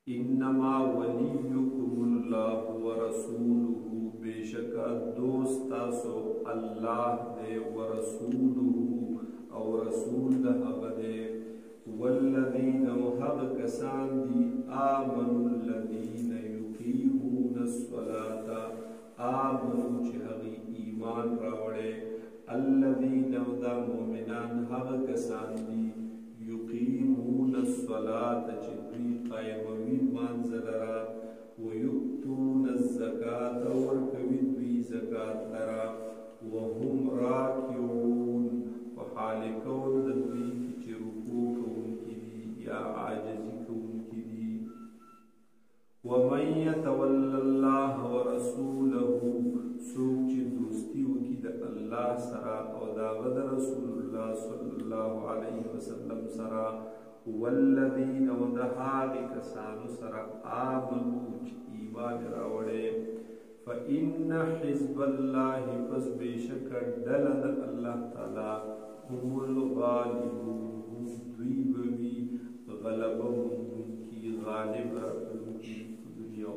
انما ولیکم اللہ ورسولہ بیشکا دوست تاسو اللہ دے ورسولہ او رسول دا حق دے والذین وحق کسان دی آمنوا الذین یقیمون الصلاة آمنوا چہغی ایمان راوڑے الذین ودا مومنان حق کسان دی یقیمون الصلاة چدوی قائموی مانزل را ویؤتون الزکاة ورکوی دوی زکاة لرا وهم راکعون وحال کون دوی کی رکوع کون کی دی یا عاجزی کون کی دی ومن يتول اللہ ورسولہ سوک چی دوستی وکی دا اللہ سرا او دا غد رسول اللہ صلی اللہ علیہ وسلم سرا والذین ودہاغ کسانو سرا آمنو چی ایمان راوڑے فإن حزب اللہ پس بیشکر دلد اللہ تعالی هم الغالبون دوی بوی غلبهم کی غالب رکن کی دنیا